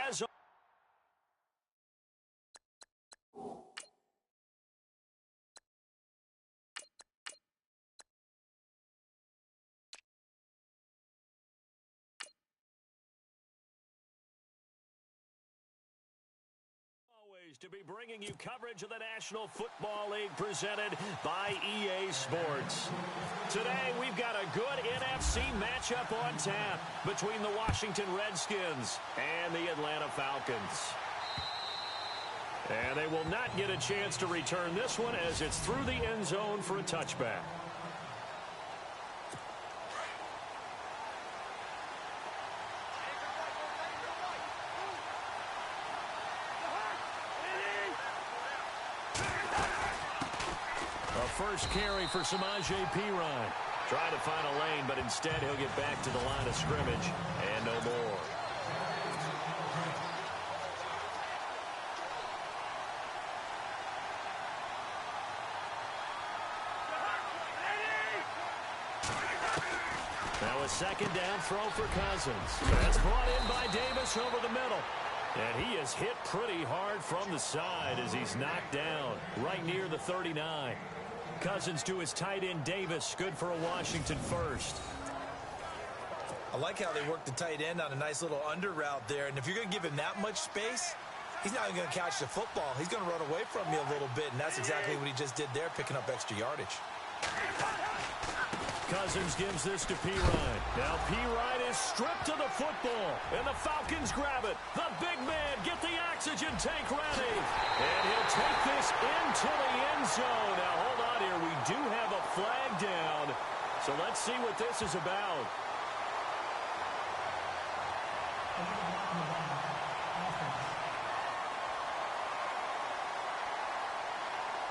As to be bringing you coverage of the National Football League presented by EA Sports. Today, we've got a good NFC matchup on tap between the Washington Redskins and the Atlanta Falcons. And they will not get a chance to return this one as it's through the end zone for a touchback. First carry for Samaje Perine. Trying to find a lane, but instead he'll get back to the line of scrimmage and no more. Now a second down throw for Cousins. That's brought in by Davis over the middle. And he is hit pretty hard from the side as he's knocked down right near the 39. Cousins to his tight end Davis. Good for a Washington first. I like how they work the tight end on a nice little under route there. And if you're going to give him that much space, he's not even going to catch the football. He's going to run away from you a little bit. And that's exactly what he just did there, picking up extra yardage. Cousins gives this to Perine. Now Perine is stripped to the football, and the Falcons grab it. The big man, get the oxygen tank ready. And he'll take this into the end zone. Now hold on here. We do have a flag down. So let's see what this is about.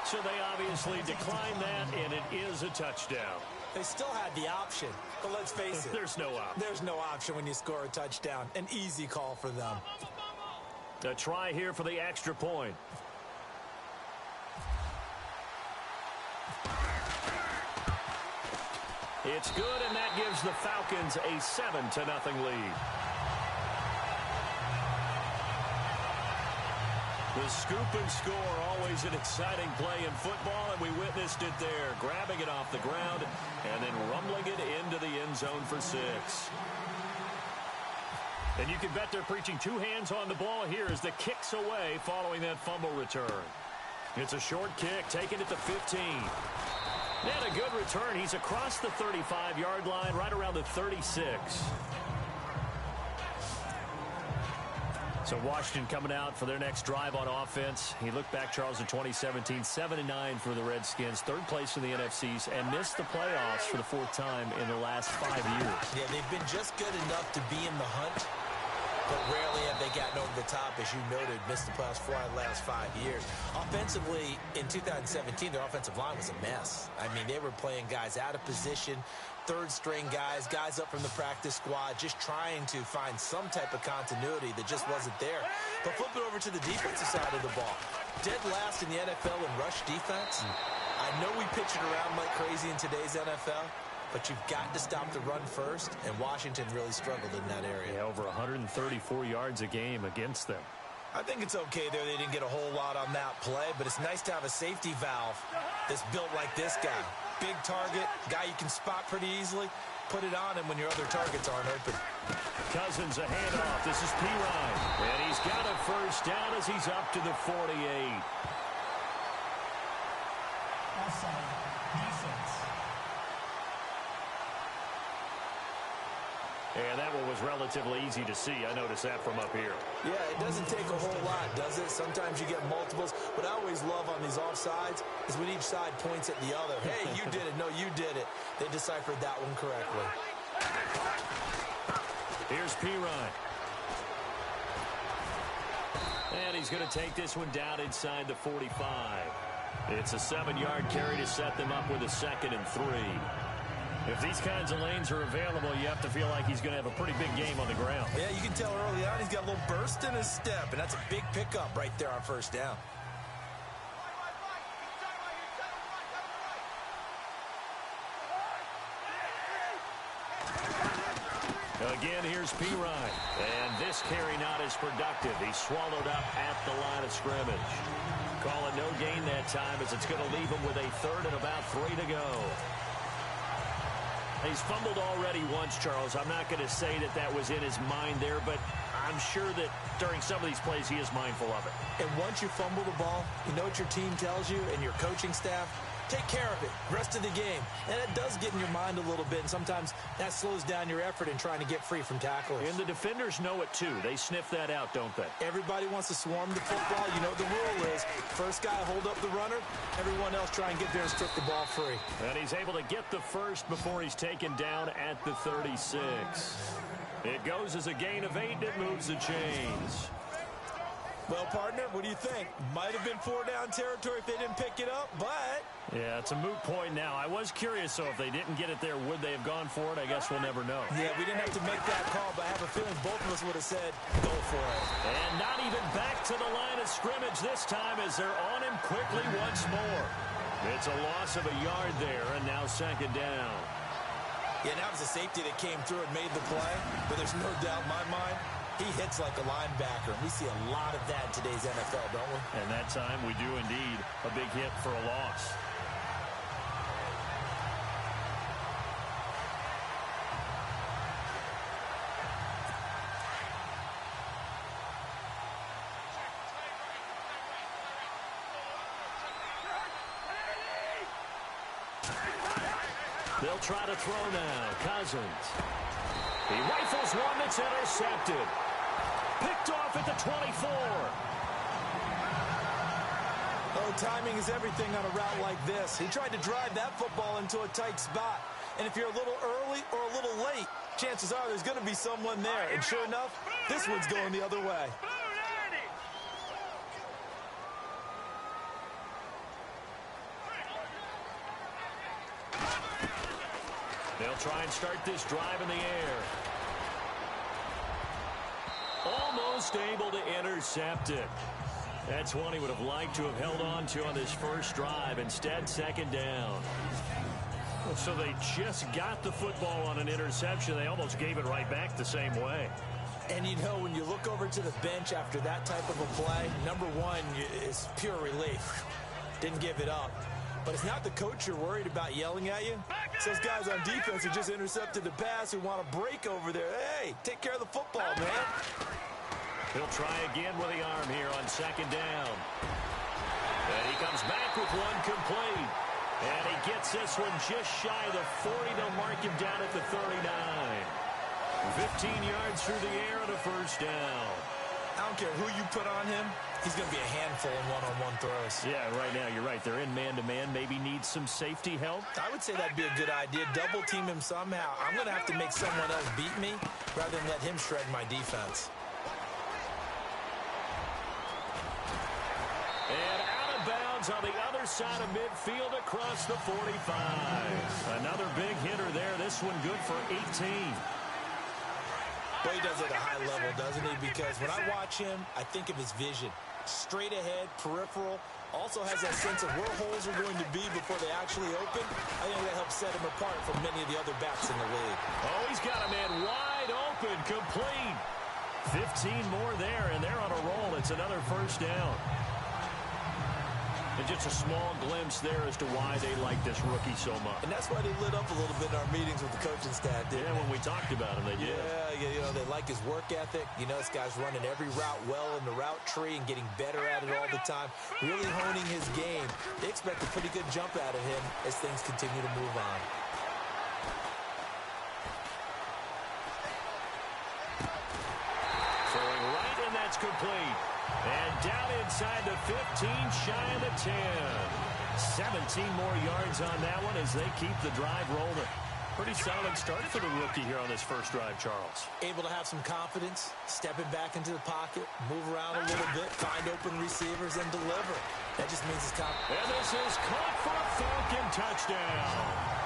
So they obviously declined that, and it is a touchdown. They still had the option, but let's face it. There's no option. There's no option when you score a touchdown. An easy call for them. A try here for the extra point. It's good, and that gives the Falcons a 7-0 lead. The scoop and score, always an exciting play in football, and we witnessed it there, grabbing it off the ground and then rumbling it into the end zone for 6. And you can bet they're preaching two hands on the ball here as the kick's away following that fumble return. It's a short kick, taken at the 15. And a good return. He's across the 35-yard line, right around the 36. So Washington coming out for their next drive on offense. He looked back, Charles, in 2017, 7-9 for the Redskins, third place in the NFCs, and missed the playoffs for the fourth time in the last 5 years. Yeah, they've been just good enough to be in the hunt, but rarely have they gotten over the top, as you noted, missed the playoffs 4 out of the last 5 years. Offensively, in 2017, their offensive line was a mess. I mean, they were playing guys out of position, third-string guys, guys up from the practice squad, just trying to find some type of continuity that just wasn't there. But flip it over to the defensive side of the ball. Dead last in the NFL in rush defense. I know we pitch it around like crazy in today's NFL, but you've got to stop the run first, and Washington really struggled in that area. Yeah, over 134 yards a game against them. I think it's okay there. They didn't get a whole lot on that play, but it's nice to have a safety valve that's built like this guy. Big target, guy you can spot pretty easily. Put it on him when your other targets aren't open. Cousins, a handoff. This is Perine. And he's got a first down as he's up to the 48. Offside, defense. And that one was relatively easy to see. I noticed that from up here. Yeah, it doesn't take a whole lot, does it? Sometimes you get multiples. What I always love on these offsides is when each side points at the other. Hey, you did it. No, you did it. They deciphered that one correctly. Here's Perine. And he's going to take this one down inside the 45. It's a 7-yard carry to set them up with a 2nd and 3. If these kinds of lanes are available, you have to feel like he's going to have a pretty big game on the ground. Yeah, you can tell early on he's got a little burst in his step, and that's a big pickup right there on first down. Again, here's P. Ryan. And this carry not as productive. He's swallowed up at the line of scrimmage. Call it no gain that time as it's going to leave him with a third and about 3 to go. He's fumbled already once, Charles. I'm not going to say that that was in his mind there, but I'm sure that during some of these plays he is mindful of it. And once you fumble the ball, you know what your team tells you and your coaching staff? Take care of it. Rest of the game. And it does get in your mind a little bit, and sometimes that slows down your effort in trying to get free from tacklers. And the defenders know it, too. They sniff that out, don't they? Everybody wants to swarm the football. You know what the rule is. First guy hold up the runner. Everyone else try and get there and strip the ball free. And he's able to get the first before he's taken down at the 36. It goes as a gain of 8, and it moves the chains. Well, partner, what do you think? Might have been 4-down territory if they didn't pick it up, but... Yeah, it's a moot point now. I was curious, so if they didn't get it there, would they have gone for it? I guess we'll never know. Yeah, we didn't have to make that call, but I have a feeling both of us would have said, go for it. And not even back to the line of scrimmage this time as they're on him quickly once more. It's a loss of a yard there, and now second down. Yeah, that was a safety that came through and made the play, but there's no doubt in my mind, he hits like a linebacker, and we see a lot of that in today's NFL, don't we? And that time we do indeed. A big hit for a loss. They'll try to throw now. Cousins. He rifles one that's intercepted. Picked off at the 24. Oh, timing is everything on a route like this. He tried to drive that football into a tight spot. And if you're a little early or a little late, chances are there's going to be someone there. And sure enough, this one's going the other way. They'll try and start this drive in the air. Almost able to intercept it. That's one he would have liked to have held on to on this first drive. Instead, second down. So they just got the football on an interception. They almost gave it right back the same way. And you know, when you look over to the bench after that type of a play, number one is pure relief. Didn't give it up. But it's not the coach you're worried about yelling at you. It's those guys on defense who just intercepted the pass who want to break over there. Hey, take care of the football, man. He'll try again with the arm here on second down. And he comes back with one complete. And he gets this one just shy of the 40. They'll mark him down at the 39. 15 yards through the air and a first down. I don't care who you put on him. He's going to be a handful in one-on-one throws. Yeah, right now, you're right. They're in man-to-man. Maybe need some safety help. I would say that'd be a good idea. Double team him somehow. I'm going to have to make someone else beat me rather than let him shred my defense. And out of bounds on the other side of midfield across the 45. Another big hitter there. This one good for 18. Well, he does it at a high level, doesn't he? Because when I watch him, I think of his vision. Straight ahead, peripheral. Also has that sense of where holes are going to be before they actually open. I think that helps set him apart from many of the other backs in the league. Oh, he's got a man wide open, complete. 15 more there, and they're on a roll. It's another first down. And just a small glimpse there as to why they like this rookie so much. And that's why they lit up a little bit in our meetings with the coaching staff, didn't they? When we talked about him, they did. Yeah, you know, they like his work ethic. You know, this guy's running every route well in the route tree and getting better at it all the time, really honing his game. They expect a pretty good jump out of him as things continue to move on. Throwing right, and that's complete. And down inside the 15, shy of the 10. 17 more yards on that one as they keep the drive rolling. Pretty solid start for the rookie here on this first drive, Charles. Able to have some confidence, stepping back into the pocket, move around a little bit, find open receivers, and deliver. That just means he's confident. And this is caught for a Falcon touchdown.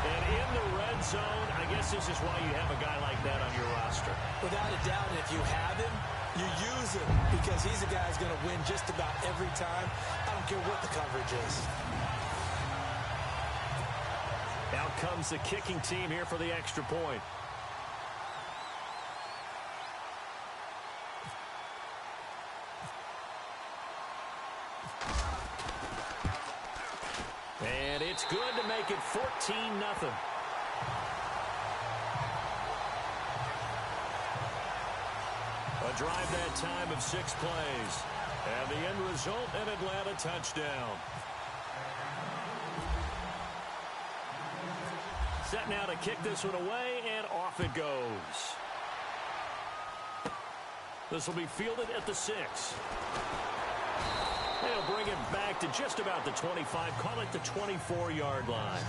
And in the red zone, I guess this is why you have a guy like that on your roster. Without a doubt, and if you have him, you use him because he's a guy who's going to win just about every time. I don't care what the coverage is. Now Out comes the kicking team here for the extra point. And it's good to make it 14-0. A drive that time of 6 plays. And the end result, an Atlanta touchdown. Set now to kick this one away, and off it goes. This will be fielded at the 6. They'll bring it back to just about the 25, call it the 24-yard line.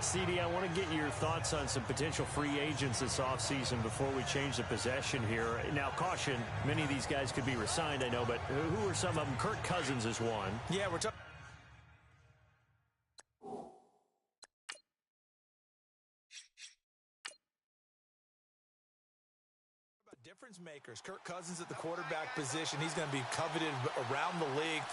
CD, I want to get your thoughts on some potential free agents this offseason before we change the possession here. Now, caution, many of these guys could be re-signed, I know, but who are some of them? Kirk Cousins is one. Yeah, we're talking difference makers. Kirk Cousins at the quarterback position. He's going to be coveted around the league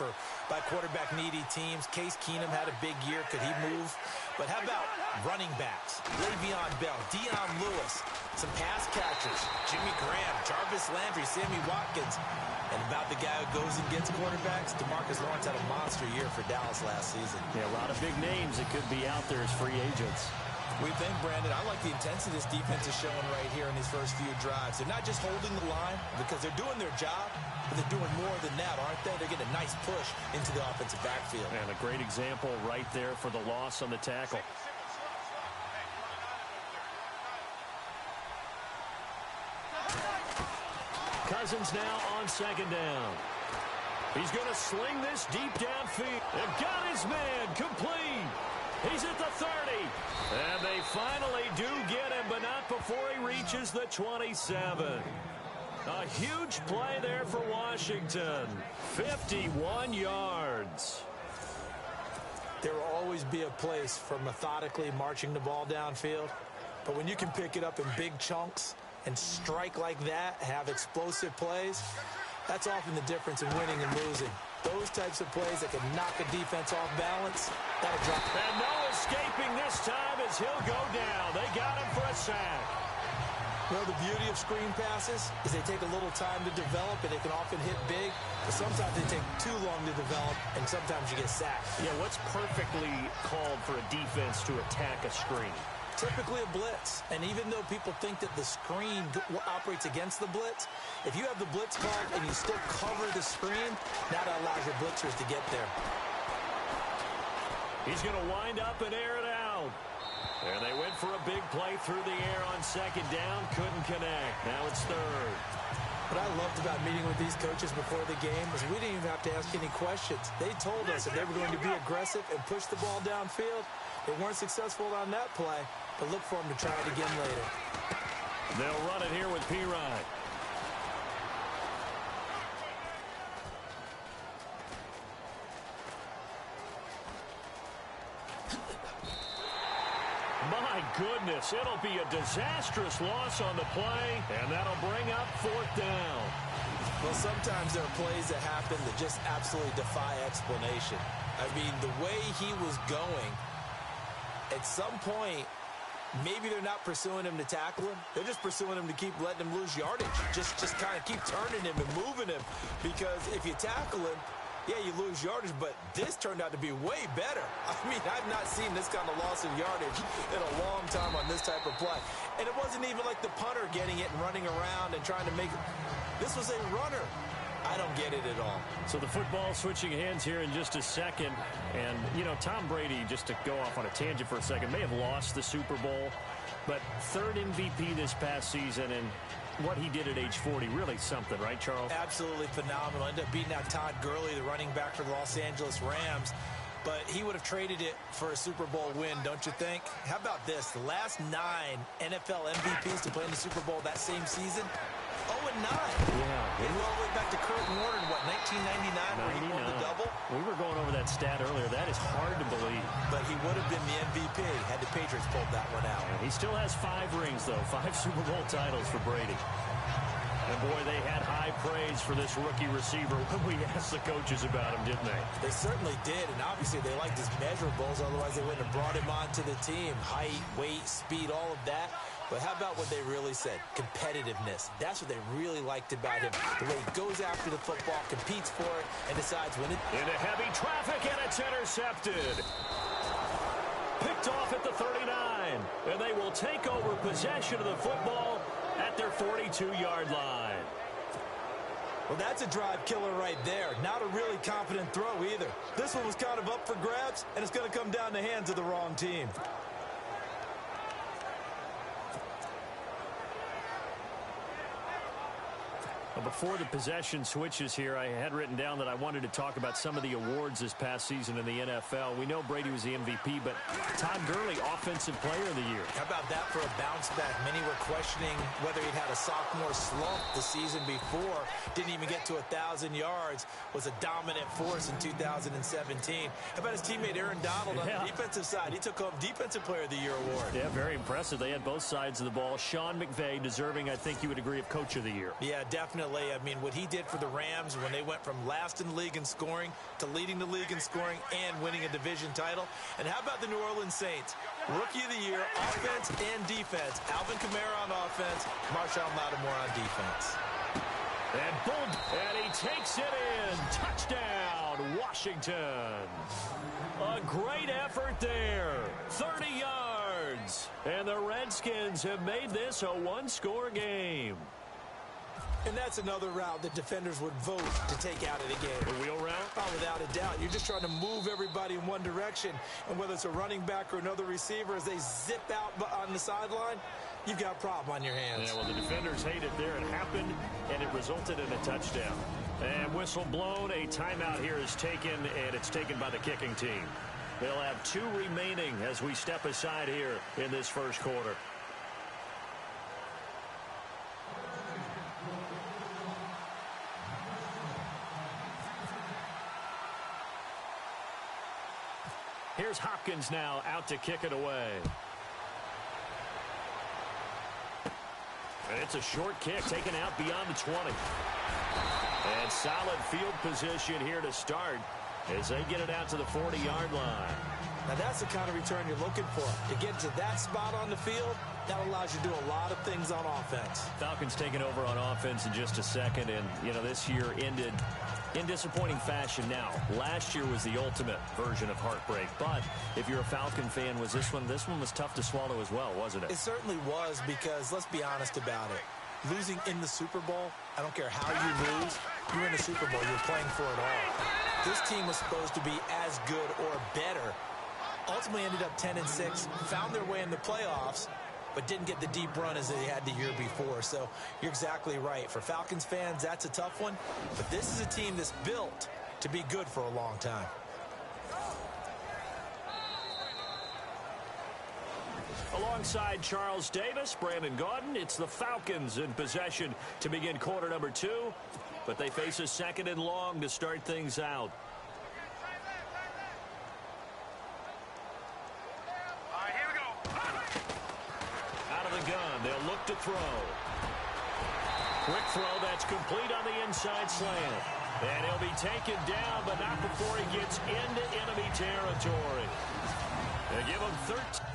by quarterback needy teams. Case Keenum had a big year. Could he move? But how about running backs? Le'Veon Bell, Dion Lewis, some pass catchers. Jimmy Graham, Jarvis Landry, Sammy Watkins. And about the guy who goes and gets quarterbacks, DeMarcus Lawrence had a monster year for Dallas last season. Yeah, a lot of big names that could be out there as free agents. We think, Brandon, I like the intensity this defense is showing right here in these first few drives. They're not just holding the line because they're doing their job, but they're doing more than that, aren't they? They're getting a nice push into the offensive backfield. And a great example right there for the loss on the tackle. Cousins now on second down. He's going to sling this deep downfield. And got his man complete. He's at the 30. And they finally do get him, but not before he reaches the 27. A huge play there for Washington. 51 yards. There will always be a place for methodically marching the ball downfield. But when you can pick it up in big chunks and strike like that, have explosive plays, that's often the difference in winning and losing. Those types of plays that can knock a defense off balance, that'll drop. And no escaping this time as he'll go down. They got him for a sack. Well, the beauty of screen passes is they take a little time to develop, and they can often hit big, but sometimes they take too long to develop, and sometimes you get sacked. Yeah, what's perfectly called for a defense to attack a screen? Typically a blitz, and even though people think that the screen operates against the blitz, if you have the blitz called and you still cover the screen, that allows your blitzers to get there. He's going to wind up and air it out. And they went for a big play through the air on second down, couldn't connect. Now it's third. What I loved about meeting with these coaches before the game is we didn't even have to ask any questions. They told us that they were going to be aggressive and push the ball downfield. They weren't successful on that play, but look for them to try it again later. They'll run it here with P-Rod. My goodness, it'll be a disastrous loss on the play, and that'll bring up fourth down. Well, sometimes there are plays that happen that just absolutely defy explanation. I mean, the way he was going, at some point, maybe they're not pursuing him to tackle him. They're just pursuing him to keep letting him lose yardage. Just kind of keep turning him and moving him. Because if you tackle him, yeah, you lose yardage, but this turned out to be way better. I mean, I've not seen this kind of loss of yardage in a long time on this type of play. And it wasn't even like the punter getting it and running around and trying to make it. This was a runner. I don't get it at all. So the football switching hands here in just a second. And, you know, Tom Brady, just to go off on a tangent for a second, may have lost the Super Bowl, but third MVP this past season, and what he did at age 40, really something, right, Charles? Absolutely phenomenal. Ended up beating out Todd Gurley, the running back for the Los Angeles Rams. But he would have traded it for a Super Bowl win, don't you think? How about this? The last 9 NFL MVPs to play in the Super Bowl that same season, 0-9. Yeah. All the way back to Kurt Warner in, what, 1999 where he won the double? We were going over that stat earlier. That is hard to believe. But he would have been the MVP had the Patriots pulled that one out. And he still has 5 rings, though. 5 Super Bowl titles for Brady. And, boy, they had high praise for this rookie receiver when we asked the coaches about him, didn't they? They certainly did, and obviously they liked his measurables. Otherwise, they wouldn't have brought him onto the team. Height, weight, speed, all of that. But how about what they really said? Competitiveness. That's what they really liked about him. The way he goes after the football, competes for it, and decides when it... Into heavy traffic, and it's intercepted. Picked off at the 39, and they will take over possession of the football at their 42-yard line. Well, that's a drive killer right there. Not a really confident throw either. This one was kind of up for grabs, and it's going to come down the hands of the wrong team. Before the possession switches here, I had written down that I wanted to talk about some of the awards this past season in the NFL. We know Brady was the MVP, but Todd Gurley, Offensive Player of the Year. How about that for a bounce back? Many were questioning whether he'd had a sophomore slump the season before. Didn't even get to 1,000 yards. Was a dominant force in 2017. How about his teammate Aaron Donald on the defensive side? He took home Defensive Player of the Year award. Yeah, very impressive. They had both sides of the ball. Sean McVay deserving, I think you would agree, of Coach of the Year. Yeah, definitely. I mean, what he did for the Rams when they went from last in the league in scoring to leading the league in scoring and winning a division title. And how about the New Orleans Saints? Rookie of the Year, offense and defense. Alvin Kamara on offense, Marshawn Lattimore on defense. And boom, and he takes it in. Touchdown, Washington. A great effort there. 30 yards. And the Redskins have made this a one-score game. And that's another route that defenders would vote to take out of the game. The wheel route? Oh, without a doubt. You're just trying to move everybody in one direction. And whether it's a running back or another receiver, as they zip out on the sideline, you've got a problem on your hands. Yeah, well, the defenders hate it there. It happened, and it resulted in a touchdown. And whistle blown. A timeout here is taken, and it's taken by the kicking team. They'll have 2 remaining as we step aside here in this first quarter. Here's Hopkins now out to kick it away. And it's a short kick taken out beyond the 20. And solid field position here to start as they get it out to the 40-yard line. Now that's the kind of return you're looking for. To get to that spot on the field, that allows you to do a lot of things on offense. Falcons taking over on offense in just a second. And, you know, this year ended in disappointing fashion. Now, last year was the ultimate version of heartbreak. But if you're a Falcon fan, was this one was tough to swallow as well, wasn't it? It certainly was because, let's be honest about it, losing in the Super Bowl, I don't care how you lose, you're in the Super Bowl, you're playing for it all. This team was supposed to be as good or better. Ultimately ended up 10-6, found their way in the playoffs, but didn't get the deep run as they had the year before. So you're exactly right. For Falcons fans, that's a tough one. But this is a team that's built to be good for a long time. Alongside Charles Davis, Brandon Gaudin, it's the Falcons in possession to begin quarter number 2. But they face a 2nd and long to start things out. They'll look to throw. Quick throw that's complete on the inside slant. And he'll be taken down, but not before he gets into enemy territory. They give him 13.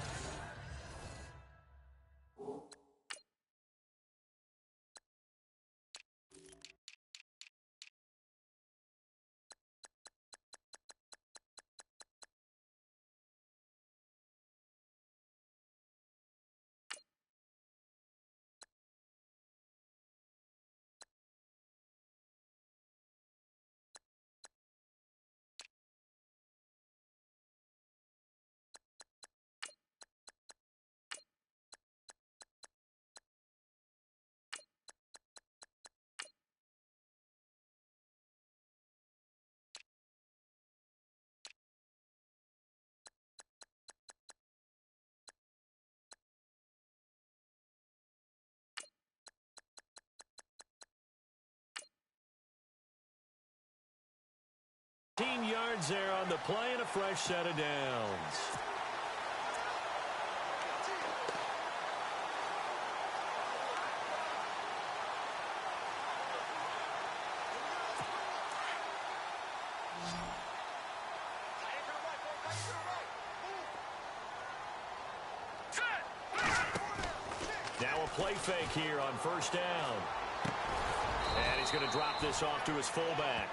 Yards there on the play and a fresh set of downs. play fake here on first down. And he's going to drop this off to his fullback.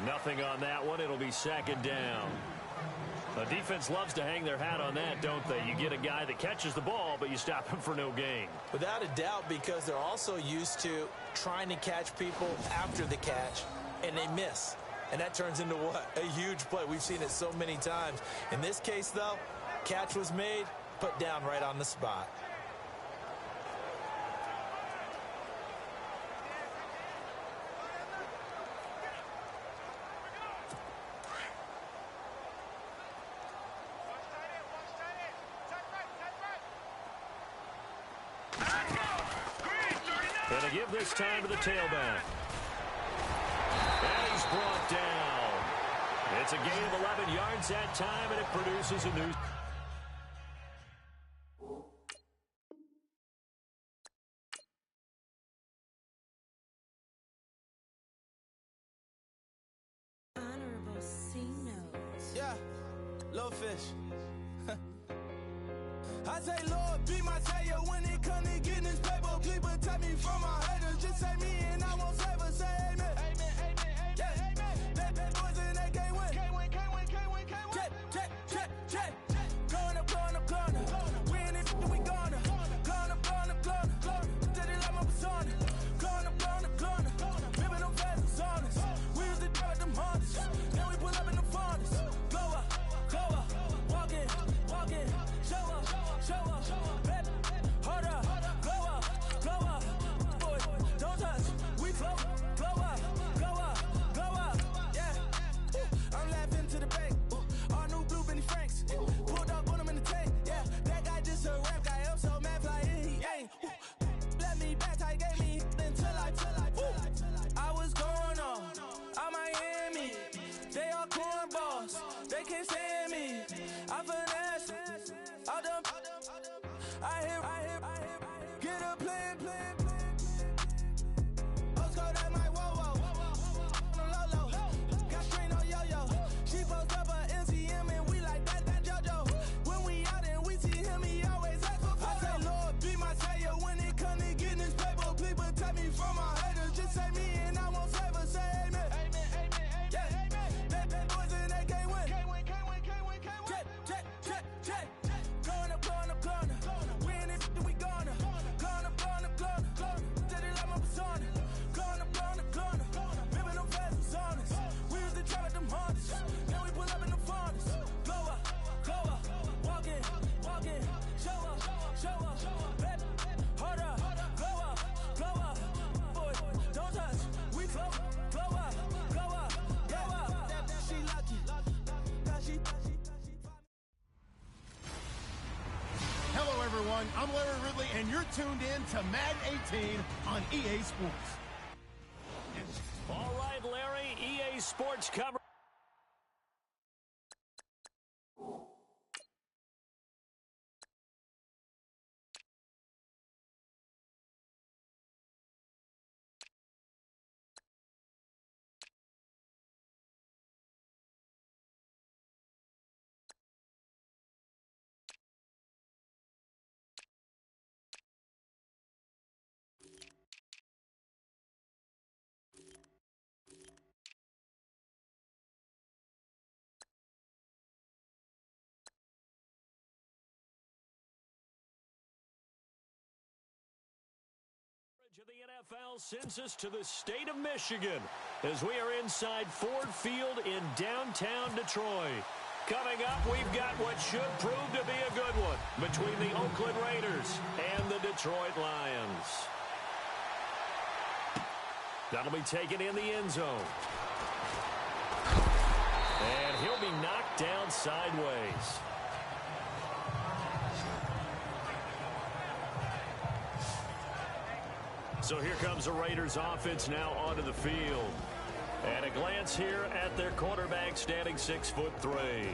Nothing on that one. It'll be second down. The defense loves to hang their hat on that, don't they? You get a guy that catches the ball, but you stop him for no gain. Without a doubt, because they're also used to trying to catch people after the catch, and they miss. And that turns into what? A huge play. We've seen it so many times. In this case, though, catch was made, put down right on the spot. Going to give this time to the tailback. And he's brought down. It's a gain of 11 yards that time, and it produces a new... Honorable C notes. Yeah, little fish. I say, Lord, be my savior when it comes to getting this paper. Please protect me from my haters. Just say me and I won't save us. Say amen. Amen, amen, amen, yeah. Amen. That boys and they can't win. Can't win, can't win, can't win, can't win. Check, check, check, check. Going up, going up, going up. We in it, we gonna. Going up, going up, going up. Did it like my persona. Going up, going up, going up. Ripping them fast and saunas. We used to drive them Hondas. Then we pull up in the Fondas. Go up, walk in, show up. Show up, baby, hold up, go up, boy, don't touch, we float, blow up, yeah, I'm laughing to the bank, all new blue Benny Franks, pulled up on him in the tank, yeah, that guy just a rap guy, I'm so mad flying, he ain't, let me back, I gave me until I was going on Miami, they all cornballs, they can't stand me, I finesse, all them. I hear, get a plan. Postcode at my whoa. On the low. Got strain on yo-yo. She post up a MCM and we like that JoJo. When we out and we see him, he always ask for photo. I say, Lord, be my savior when it comes to getting this paper. Please protect me from my haters. Just say me and I won't save us. Say amen. Amen, yeah. That boys and they can't win. Can't win. Check. Going up. We in it, we gonna. Gonna. Did it like my persona. Gonna. Ripping them fast and saunas. We used to drive them Hondas. Then we pull up in the Fondas. Go up, walk in, show up, baby, hold up, go up, boy, don't touch, we float, blow up, she lucky, Hello, everyone. I'm Larry Ridley, and you're tuned in to Madden 18 on EA Sports. All right, Larry, EA Sports cover. Of the NFL sends us to the state of Michigan as we are inside Ford Field in downtown Detroit. Coming up, we've got what should prove to be a good one between the Oakland Raiders and the Detroit Lions. That'll be taken in the end zone. And he'll be knocked down sideways. So here comes the Raiders offense now onto the field. And a glance here at their quarterback standing 6'3".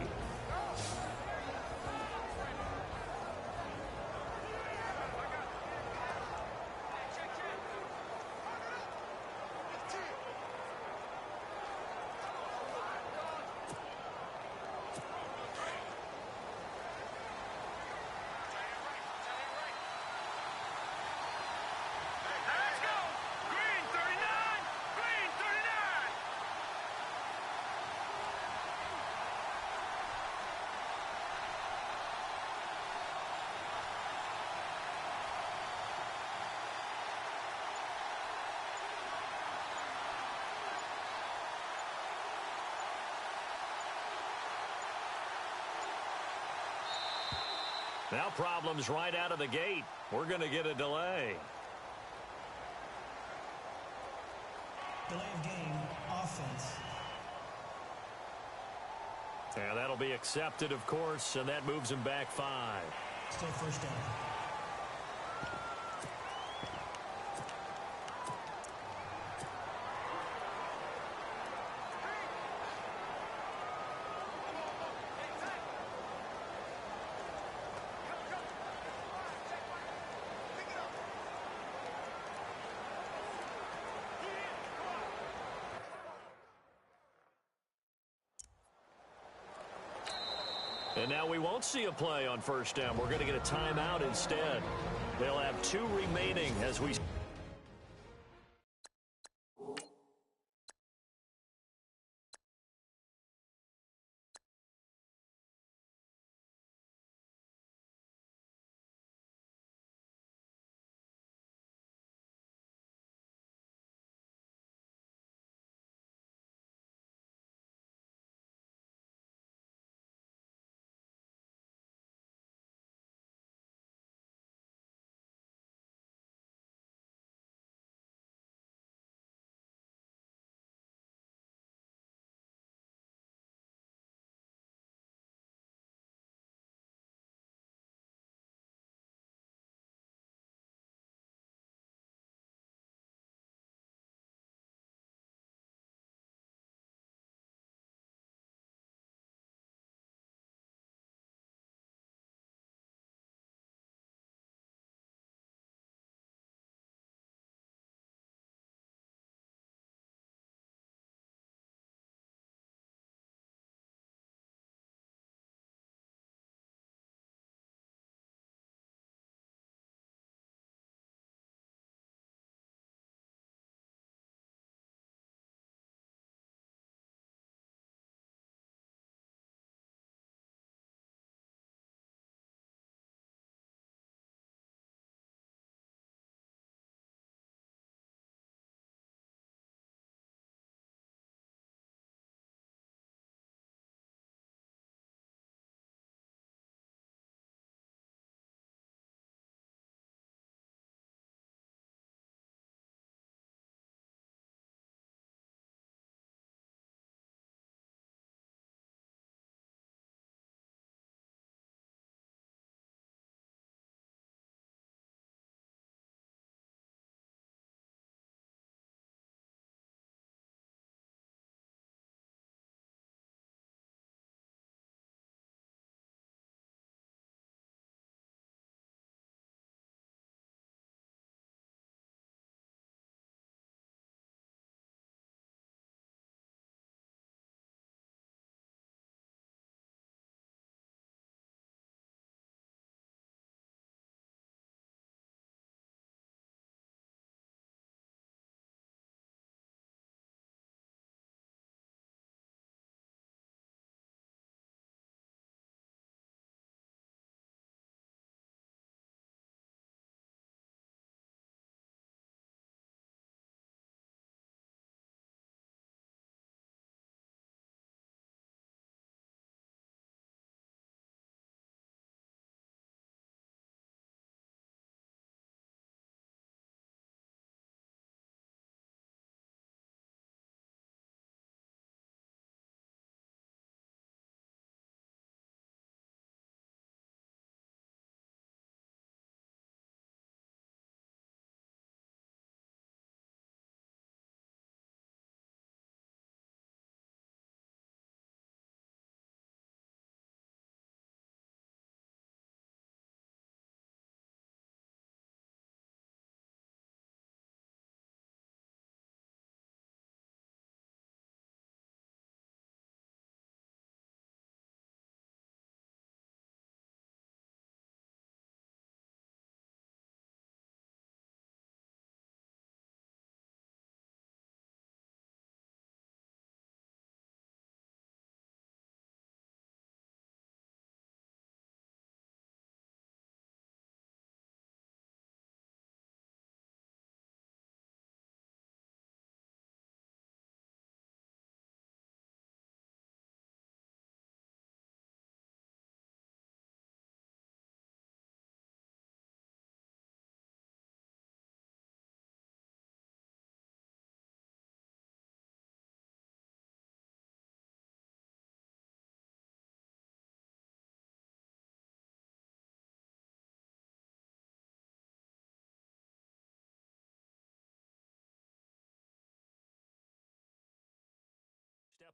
Now problems right out of the gate. We're going to get a delay. Delay of game, offense. And that'll be accepted, of course, and that moves him back 5. Still first down. And now we won't see a play on first down. We're going to get a timeout instead. They'll have 2 remaining as we...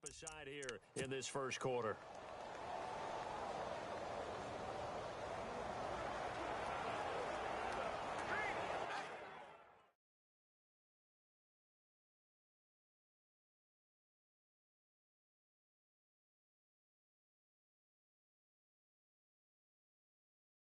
step aside here in this first quarter.